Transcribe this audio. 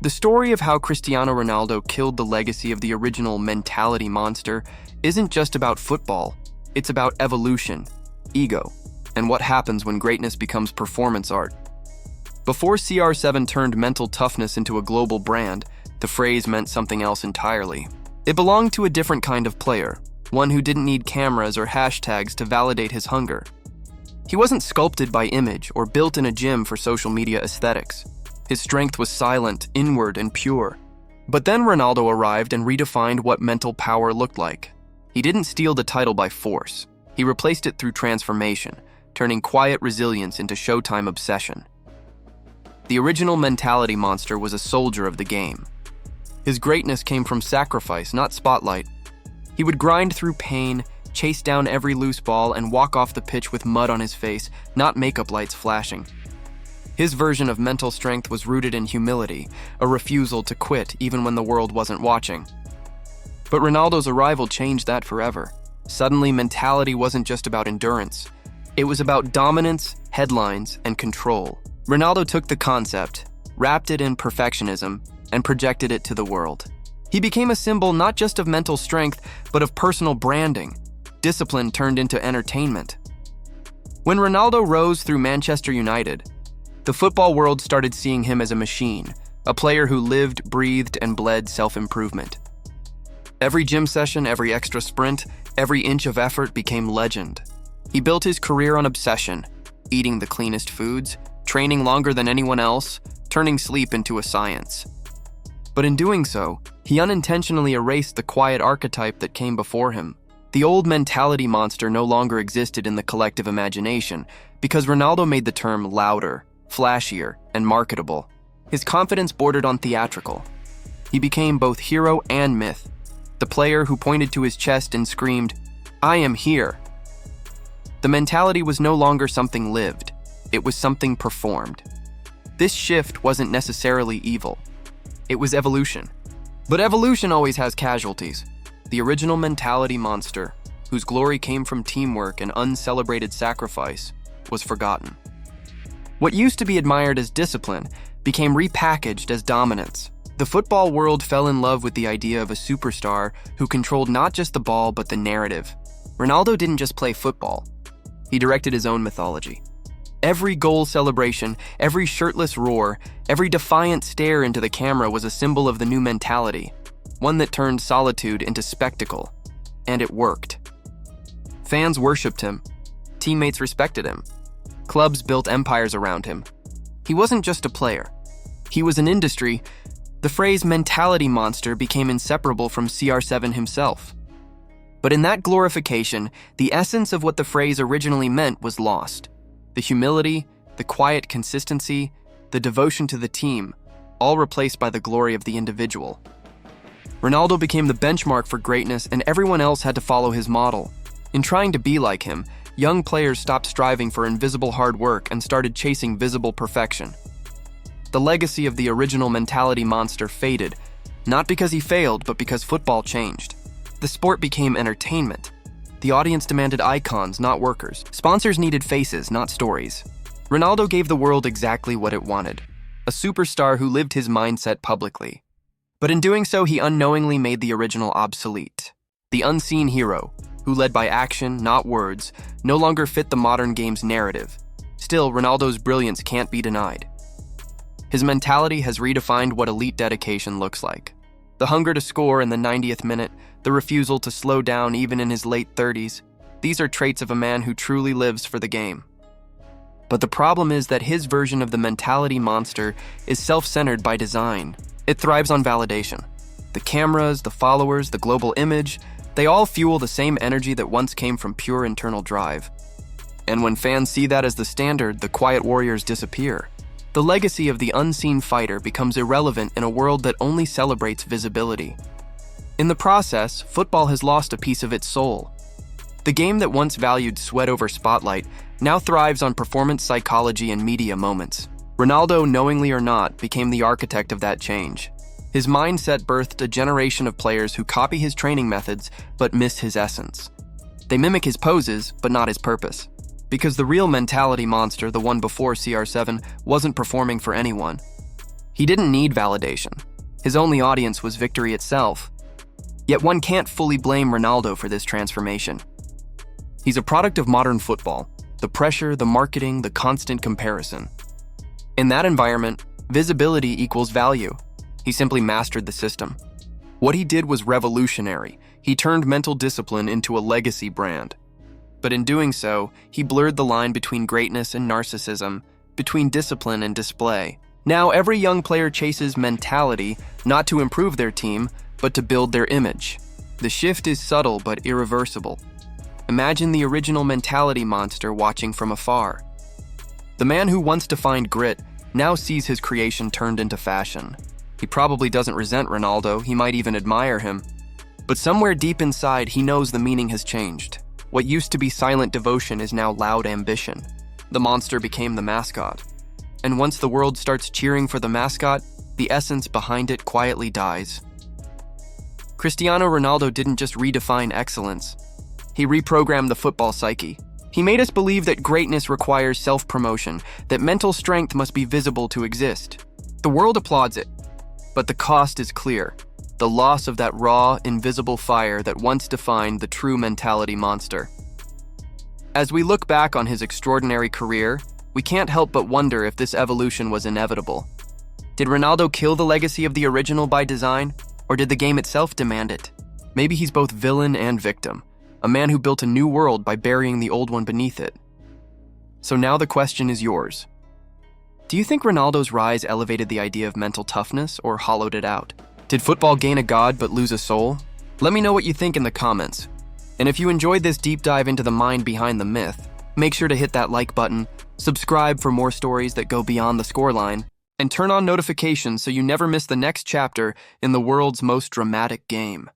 The story of how Cristiano Ronaldo killed the legacy of the original mentality monster isn't just about football, it's about evolution, ego, and what happens when greatness becomes performance art. Before CR7 turned mental toughness into a global brand, the phrase meant something else entirely. It belonged to a different kind of player, one who didn't need cameras or hashtags to validate his hunger. He wasn't sculpted by image or built in a gym for social media aesthetics. His strength was silent, inward, and pure. But then Ronaldo arrived and redefined what mental power looked like. He didn't steal the title by force. He replaced it through transformation, turning quiet resilience into showtime obsession. The original mentality monster was a soldier of the game. His greatness came from sacrifice, not spotlight. He would grind through pain, chase down every loose ball, and walk off the pitch with mud on his face, not makeup lights flashing. His version of mental strength was rooted in humility, a refusal to quit even when the world wasn't watching. But Ronaldo's arrival changed that forever. Suddenly, mentality wasn't just about endurance. It was about dominance, headlines, and control. Ronaldo took the concept, wrapped it in perfectionism, and projected it to the world. He became a symbol not just of mental strength, but of personal branding. Discipline turned into entertainment. When Ronaldo rose through Manchester United, the football world started seeing him as a machine, a player who lived, breathed, and bled self-improvement. Every gym session, every extra sprint, every inch of effort became legend. He built his career on obsession, eating the cleanest foods, training longer than anyone else, turning sleep into a science. But in doing so, he unintentionally erased the quiet archetype that came before him. The old mentality monster no longer existed in the collective imagination because Ronaldo made the term louder, flashier, and marketable. His confidence bordered on theatrical. He became both hero and myth, the player who pointed to his chest and screamed, "I am here." The mentality was no longer something lived, it was something performed. This shift wasn't necessarily evil. It was evolution. But evolution always has casualties. The original mentality monster, whose glory came from teamwork and uncelebrated sacrifice, was forgotten. What used to be admired as discipline became repackaged as dominance. The football world fell in love with the idea of a superstar who controlled not just the ball but the narrative. Ronaldo didn't just play football. He directed his own mythology. Every goal celebration, every shirtless roar, every defiant stare into the camera was a symbol of the new mentality, one that turned solitude into spectacle. And it worked. Fans worshipped him. Teammates respected him. Clubs built empires around him. He wasn't just a player. He was an industry. The phrase mentality monster became inseparable from CR7 himself. But in that glorification, the essence of what the phrase originally meant was lost. The humility, the quiet consistency, the devotion to the team, all replaced by the glory of the individual. Ronaldo became the benchmark for greatness, and everyone else had to follow his model. In trying to be like him, young players stopped striving for invisible hard work and started chasing visible perfection. The legacy of the original mentality monster faded, not because he failed, but because football changed. The sport became entertainment. The audience demanded icons, not workers. Sponsors needed faces, not stories. Ronaldo gave the world exactly what it wanted, a superstar who lived his mindset publicly. But in doing so, he unknowingly made the original obsolete. The unseen hero, who led by action, not words, no longer fit the modern game's narrative. Still, Ronaldo's brilliance can't be denied. His mentality has redefined what elite dedication looks like. The hunger to score in the 90th minute, the refusal to slow down even in his late 30s, these are traits of a man who truly lives for the game. But the problem is that his version of the mentality monster is self-centered by design. It thrives on validation. The cameras, the followers, the global image, they all fuel the same energy that once came from pure internal drive. And when fans see that as the standard, the quiet warriors disappear. The legacy of the unseen fighter becomes irrelevant in a world that only celebrates visibility. In the process, football has lost a piece of its soul. The game that once valued sweat over spotlight now thrives on performance psychology and media moments. Ronaldo, knowingly or not, became the architect of that change. His mindset birthed a generation of players who copy his training methods but miss his essence. They mimic his poses, but not his purpose. Because the real mentality monster, the one before CR7, wasn't performing for anyone. He didn't need validation. His only audience was victory itself. Yet one can't fully blame Ronaldo for this transformation. He's a product of modern football, the pressure, the marketing, the constant comparison. In that environment, visibility equals value. He simply mastered the system. What he did was revolutionary. He turned mental discipline into a legacy brand. But in doing so, he blurred the line between greatness and narcissism, between discipline and display. Now every young player chases mentality, not to improve their team, but to build their image. The shift is subtle but irreversible. Imagine the original mentality monster watching from afar. The man who once defined grit now sees his creation turned into fashion. He probably doesn't resent Ronaldo, he might even admire him. But somewhere deep inside, he knows the meaning has changed. What used to be silent devotion is now loud ambition. The monster became the mascot. And once the world starts cheering for the mascot, the essence behind it quietly dies. Cristiano Ronaldo didn't just redefine excellence. He reprogrammed the football psyche. He made us believe that greatness requires self-promotion, that mental strength must be visible to exist. The world applauds it, but the cost is clear. The loss of that raw, invisible fire that once defined the true mentality monster. As we look back on his extraordinary career, we can't help but wonder if this evolution was inevitable. Did Ronaldo kill the legacy of the original by design, or did the game itself demand it? Maybe he's both villain and victim, a man who built a new world by burying the old one beneath it. So now the question is yours. Do you think Ronaldo's rise elevated the idea of mental toughness or hollowed it out? Did football gain a god but lose a soul? Let me know what you think in the comments. And if you enjoyed this deep dive into the mind behind the myth, make sure to hit that like button, subscribe for more stories that go beyond the scoreline, and turn on notifications so you never miss the next chapter in the world's most dramatic game.